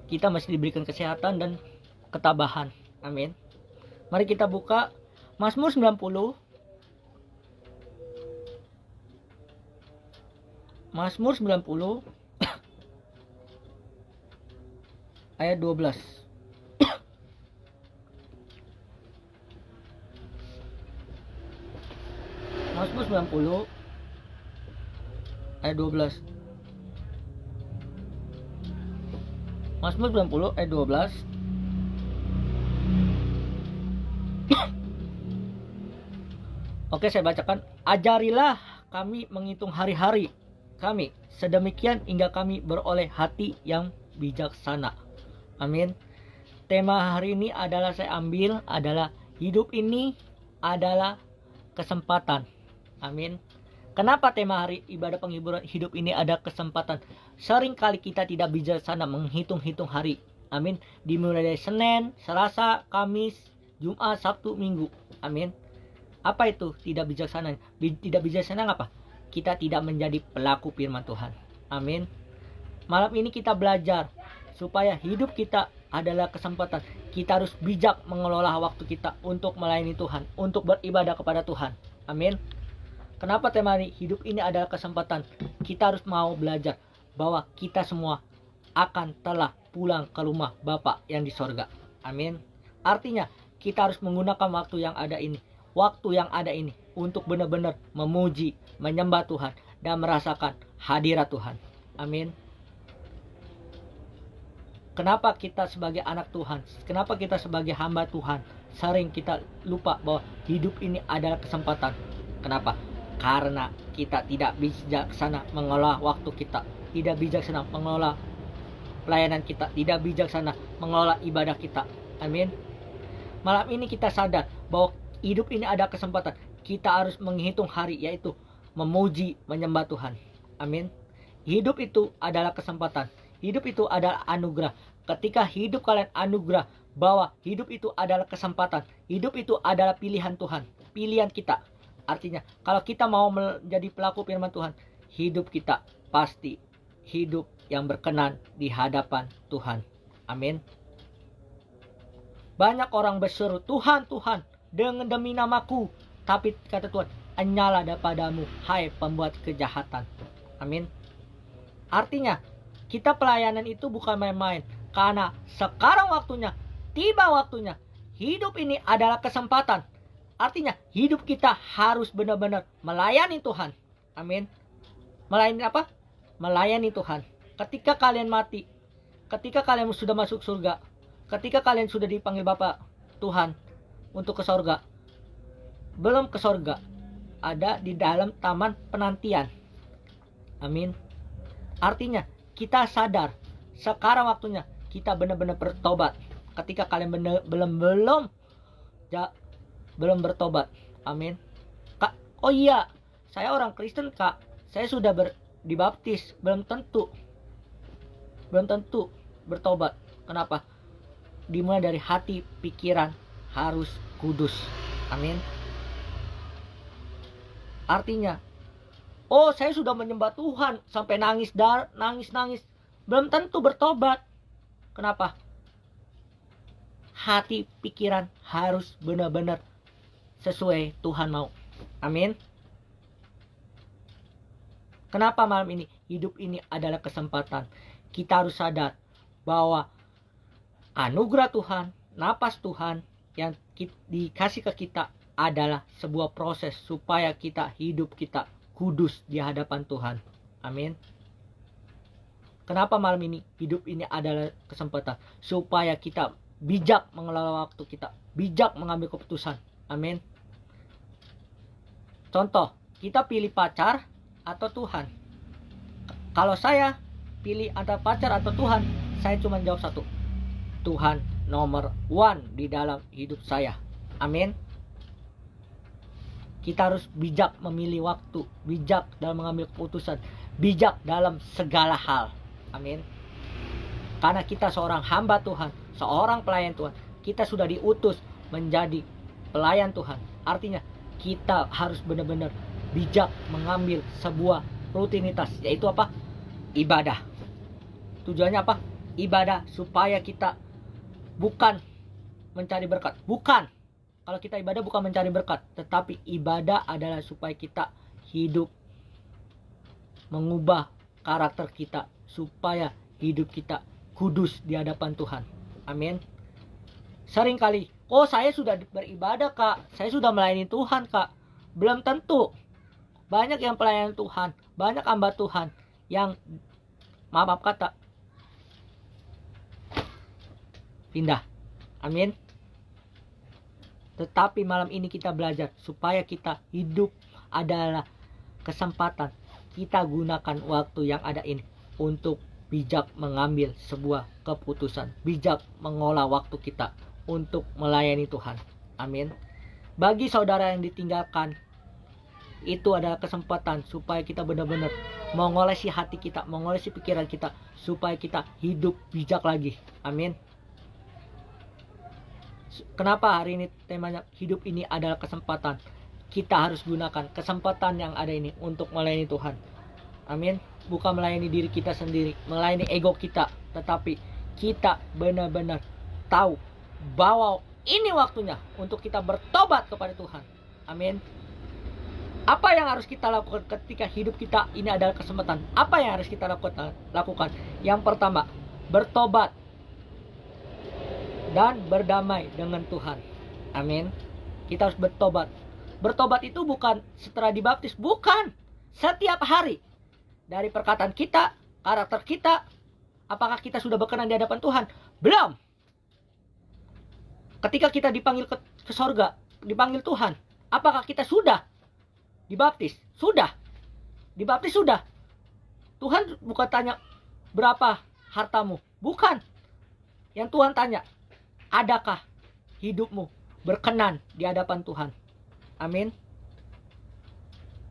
Kita masih diberikan kesehatan dan ketabahan. Amin. Mari kita buka Mazmur 90. Mazmur 90 ayat 12. Mazmur 90 ayat 12. Mazmur 90 ayat 12. Oke, saya bacakan. Ajarilah kami menghitung hari-hari kami, sedemikian hingga kami beroleh hati yang bijaksana. Amin. Tema hari ini adalah saya ambil adalah hidup ini adalah kesempatan. Amin. Kenapa tema hari ibadah penghiburan hidup ini ada kesempatan? Seringkali kita tidak bijaksana menghitung-hitung hari. Amin. Dimulai dari Senin, Selasa, Kamis, Jumat, Sabtu, Minggu. Amin. Apa itu tidak bijaksana? Tidak bijaksana apa? Kita tidak menjadi pelaku firman Tuhan. Amin. Malam ini kita belajar supaya hidup kita adalah kesempatan. Kita harus bijak mengelola waktu kita untuk melayani Tuhan, untuk beribadah kepada Tuhan. Amin. Kenapa tema ini hidup ini adalah kesempatan? Kita harus mau belajar bahwa kita semua akan telah pulang ke rumah Bapa yang di sorga. Amin. Artinya kita harus menggunakan waktu yang ada ini. Waktu yang ada ini untuk benar-benar memuji, menyembah Tuhan, dan merasakan hadirat Tuhan. Amin. Kenapa kita sebagai anak Tuhan, kenapa kita sebagai hamba Tuhan, sering kita lupa bahwa hidup ini adalah kesempatan. Kenapa? Karena kita tidak bijaksana mengelola waktu kita, tidak bijaksana mengelola pelayanan kita, tidak bijaksana mengelola ibadah kita. Amin. Malam ini kita sadar bahwa hidup ini ada kesempatan. Kita harus menghitung hari, yaitu memuji, menyembah Tuhan. Amin. Hidup itu adalah kesempatan. Hidup itu adalah anugerah. Ketika hidup kalian anugerah, bahwa hidup itu adalah kesempatan. Hidup itu adalah pilihan Tuhan, pilihan kita. Artinya, kalau kita mau menjadi pelaku firman Tuhan, hidup kita pasti hidup yang berkenan di hadapan Tuhan. Amin. Banyak orang berseru, Tuhan, Tuhan, dengan demi namaku. Tapi kata Tuhan, hanyalah daripadamu, hai pembuat kejahatan. Amin. Artinya, kita pelayanan itu bukan main-main. Karena sekarang waktunya, tiba waktunya. Hidup ini adalah kesempatan. Artinya, hidup kita harus benar-benar melayani Tuhan. Amin. Melayani apa? Melayani Tuhan. Ketika kalian mati, ketika kalian sudah masuk surga, ketika kalian sudah dipanggil Bapa Tuhan untuk ke surga, belum ke surga, ada di dalam taman penantian. Amin. Artinya kita sadar sekarang waktunya kita benar-benar bertobat. Ketika kalian belum bertobat. Amin. Kak, oh iya, saya orang Kristen, Kak. Saya sudah dibaptis, belum tentu bertobat. Kenapa? Dimulai dari hati, pikiran harus kudus. Amin. Artinya, oh saya sudah menyembah Tuhan sampai nangis. Belum tentu bertobat. Kenapa? Hati, pikiran harus benar-benar sesuai Tuhan mau. Amin. Kenapa malam ini? Hidup ini adalah kesempatan. Kita harus sadar bahwa anugerah Tuhan, napas Tuhan yang dikasih ke kita adalah sebuah proses supaya hidup kita kudus di hadapan Tuhan. Amin. Kenapa malam ini hidup ini adalah kesempatan supaya kita bijak mengelola waktu kita, bijak mengambil keputusan. Amin. Contoh, kita pilih pacar atau Tuhan. Kalau saya pilih antara pacar atau Tuhan, saya cuma jawab satu. Tuhan nomor 1 di dalam hidup saya. Amin. Kita harus bijak memilih waktu, bijak dalam mengambil keputusan, bijak dalam segala hal. Amin. Karena kita seorang hamba Tuhan, seorang pelayan Tuhan. Kita sudah diutus menjadi pelayan Tuhan. Artinya kita harus benar-benar bijak mengambil sebuah rutinitas, yaitu apa? Ibadah. Tujuannya apa? Ibadah supaya kita bukan mencari berkat. Bukan. Kalau kita ibadah bukan mencari berkat, tetapi ibadah adalah supaya kita hidup, mengubah karakter kita, supaya hidup kita kudus di hadapan Tuhan. Amin. Seringkali, oh saya sudah beribadah kak, saya sudah melayani Tuhan kak. Belum tentu. Banyak yang pelayanan Tuhan, banyak hamba Tuhan yang maaf kata pindah. Amin. Tetapi malam ini kita belajar supaya kita hidup adalah kesempatan. Kita gunakan waktu yang ada ini untuk bijak mengambil sebuah keputusan, bijak mengolah waktu kita untuk melayani Tuhan. Amin. Bagi saudara yang ditinggalkan, itu adalah kesempatan supaya kita benar-benar mengolesi hati kita, mengolesi pikiran kita, supaya kita hidup bijak lagi. Amin. Kenapa hari ini temanya hidup ini adalah kesempatan? Kita harus gunakan kesempatan yang ada ini untuk melayani Tuhan. Amin. Bukan melayani diri kita sendiri, melayani ego kita, tetapi kita benar-benar tahu bahwa ini waktunya untuk kita bertobat kepada Tuhan. Amin. Apa yang harus kita lakukan ketika hidup kita ini adalah kesempatan? Apa yang harus kita lakukan? Yang pertama, bertobat dan berdamai dengan Tuhan. Amin. Kita harus bertobat. Bertobat itu bukan setelah dibaptis, bukan. Setiap hari. Dari perkataan kita, karakter kita, apakah kita sudah berkenan di hadapan Tuhan? Belum. Ketika kita dipanggil ke sorga, dipanggil Tuhan, apakah kita sudah dibaptis? Sudah. Dibaptis sudah. Tuhan bukan tanya berapa hartamu, bukan. Yang Tuhan tanya, adakah hidupmu berkenan di hadapan Tuhan? Amin.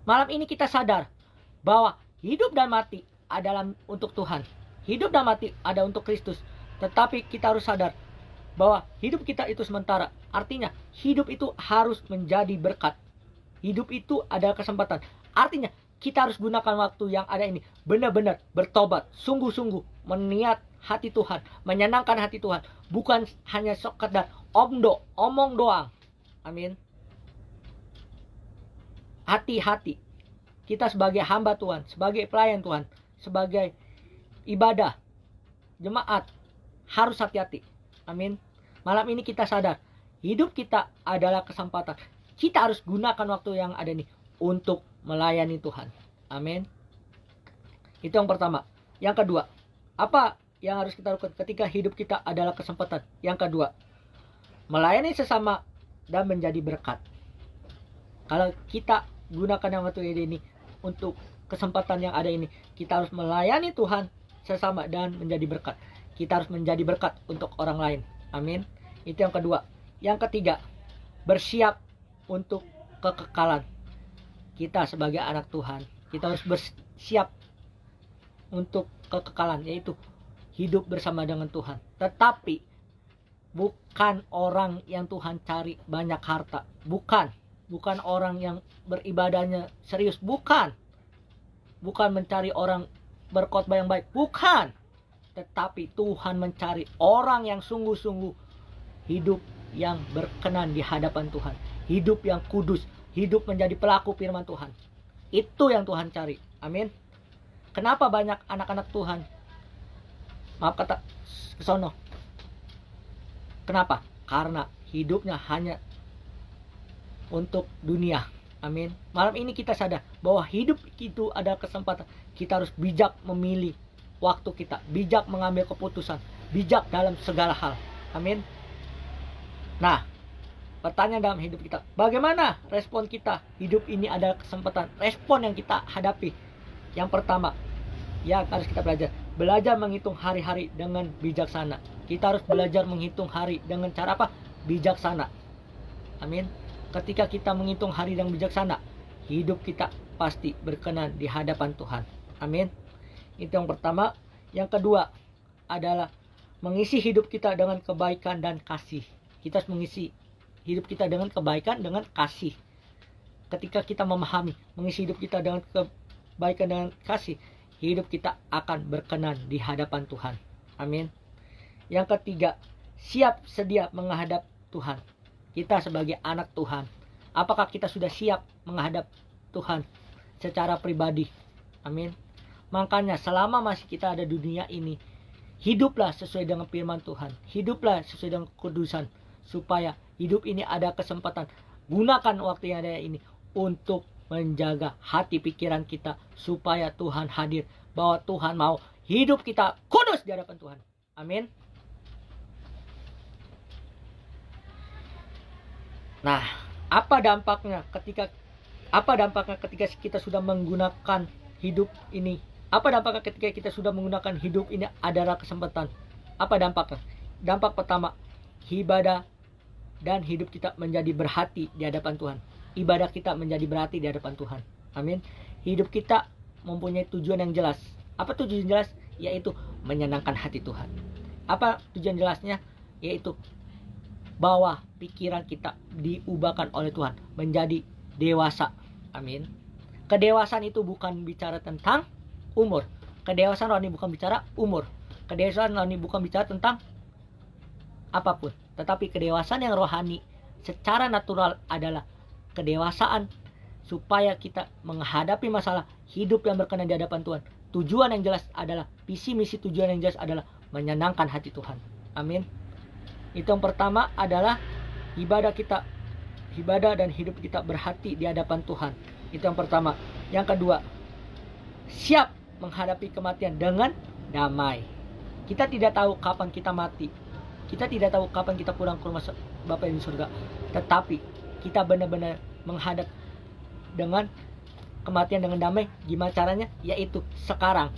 Malam ini kita sadar bahwa hidup dan mati adalah untuk Tuhan. Hidup dan mati ada untuk Kristus. Tetapi kita harus sadar bahwa hidup kita itu sementara. Artinya hidup itu harus menjadi berkat. Hidup itu adalah kesempatan. Artinya kita harus gunakan waktu yang ada ini benar-benar bertobat, sungguh-sungguh meniat hati Tuhan, menyenangkan hati Tuhan, bukan hanya sekedar omong doang. Amin. Hati-hati. Kita sebagai hamba Tuhan, sebagai pelayan Tuhan, sebagai ibadah, jemaat, harus hati-hati. Amin. Malam ini kita sadar, hidup kita adalah kesempatan. Kita harus gunakan waktu yang ada ini untuk melayani Tuhan. Amin. Itu yang pertama. Yang kedua, apa yang harus kita lakukan ketika hidup kita adalah kesempatan? Yang kedua, melayani sesama dan menjadi berkat. Kalau kita gunakan yang waktu ini untuk kesempatan yang ada ini, kita harus melayani Tuhan sesama dan menjadi berkat. Kita harus menjadi berkat untuk orang lain. Amin. Itu yang kedua. Yang ketiga, bersiap untuk kekekalan. Kita sebagai anak Tuhan, kita harus bersiap untuk kekekalan, yaitu hidup bersama dengan Tuhan. Tetapi bukan orang yang Tuhan cari banyak harta. Bukan orang yang beribadahnya serius. Bukan mencari orang berkhotbah yang baik. Bukan. Tetapi Tuhan mencari orang yang sungguh-sungguh hidup yang berkenan di hadapan Tuhan. Hidup yang kudus. Hidup menjadi pelaku firman Tuhan. Itu yang Tuhan cari. Amin. Kenapa banyak anak-anak Tuhan, maaf kata, kesono? Kenapa? Karena hidupnya hanya untuk dunia. Amin. Malam ini kita sadar bahwa hidup itu adalah kesempatan. Kita harus bijak memilih waktu kita, bijak mengambil keputusan, bijak dalam segala hal. Amin. Nah, pertanyaan dalam hidup kita, bagaimana respon kita? Hidup ini adalah kesempatan. Respon yang kita hadapi, yang pertama, yang harus kita belajar menghitung hari-hari dengan bijaksana. Kita harus belajar menghitung hari dengan cara apa? Bijaksana. Amin. Ketika kita menghitung hari dengan bijaksana, hidup kita pasti berkenan di hadapan Tuhan. Amin. Itu yang pertama. Yang kedua adalah mengisi hidup kita dengan kebaikan dan kasih. Kita harus mengisi hidup kita dengan kebaikan, dengan kasih. Ketika kita memahami, mengisi hidup kita dengan kebaikan, dengan kasih, hidup kita akan berkenan di hadapan Tuhan. Amin. Yang ketiga, siap sedia menghadap Tuhan. Kita sebagai anak Tuhan, apakah kita sudah siap menghadap Tuhan secara pribadi? Amin. Makanya selama masih kita ada di dunia ini, hiduplah sesuai dengan firman Tuhan. Hiduplah sesuai dengan kekudusan, supaya hidup ini ada kesempatan. Gunakan waktu yang ada ini untuk menjaga hati pikiran kita, supaya Tuhan hadir, bahwa Tuhan mau hidup kita kudus di hadapan Tuhan. Amin. Nah, apa dampaknya ketika kita sudah menggunakan hidup ini? Apa dampaknya ketika kita sudah menggunakan hidup ini adalah kesempatan? Apa dampaknya? Dampak pertama, ibadah dan hidup kita menjadi berhati di hadapan Tuhan. Ibadah kita menjadi berhati di hadapan Tuhan. Amin. Hidup kita mempunyai tujuan yang jelas. Apa tujuan jelas? Yaitu menyenangkan hati Tuhan. Apa tujuan jelasnya? Yaitu bahwa pikiran kita diubahkan oleh Tuhan menjadi dewasa. Amin. Kedewasaan itu bukan bicara tentang umur. Kedewasaan rohani bukan bicara umur. Kedewasaan rohani bukan bicara tentang apapun. Tetapi kedewasaan yang rohani secara natural adalah kedewasaan supaya kita menghadapi masalah, hidup yang berkenan di hadapan Tuhan. Tujuan yang jelas adalah, visi misi tujuan yang jelas adalah menyenangkan hati Tuhan. Amin. Itu yang pertama adalah ibadah dan hidup kita berhati di hadapan Tuhan. Itu yang pertama. Yang kedua, siap menghadapi kematian dengan damai. Kita tidak tahu kapan kita mati. Kita tidak tahu kapan kita pulang ke rumah Bapa yang di surga. Tetapi kita benar-benar menghadap dengan kematian dengan damai. Gimana caranya? Yaitu sekarang.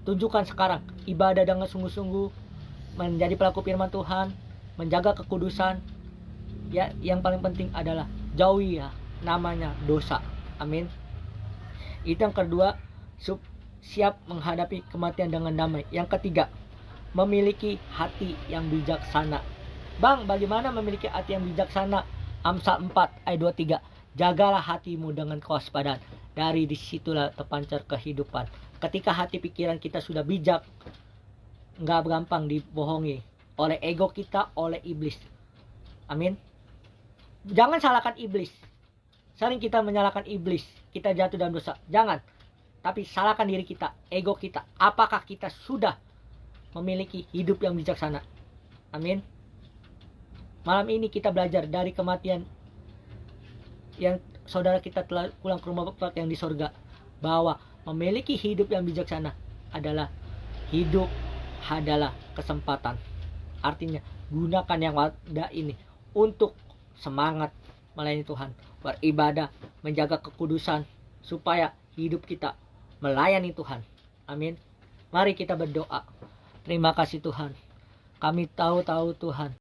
Tunjukkan sekarang ibadah dengan sungguh-sungguh, menjadi pelaku firman Tuhan, menjaga kekudusan. Ya, yang paling penting adalah jauhi ya namanya dosa. Amin. Itu yang kedua, siap menghadapi kematian dengan damai. Yang ketiga, memiliki hati yang bijaksana. Bang, bagaimana memiliki hati yang bijaksana? Amsal 4 ayat 23. Jagalah hatimu dengan kewaspadaan. Dari disitulah terpancar kehidupan. Ketika hati pikiran kita sudah bijak, nggak gampang dibohongi oleh ego kita, oleh iblis. Amin. Jangan salahkan iblis. Sering kita menyalahkan iblis, kita jatuh dalam dosa. Jangan. Tapi salahkan diri kita, ego kita. Apakah kita sudah memiliki hidup yang bijaksana? Amin. Malam ini kita belajar dari kematian yang saudara kita telah pulang ke rumah Bapa yang di sorga, bahwa memiliki hidup yang bijaksana adalah kesempatan. Artinya gunakan yang ada ini untuk semangat melayani Tuhan, beribadah, menjaga kekudusan, supaya hidup kita melayani Tuhan. Amin. Mari kita berdoa. Terima kasih Tuhan. Kami tahu Tuhan,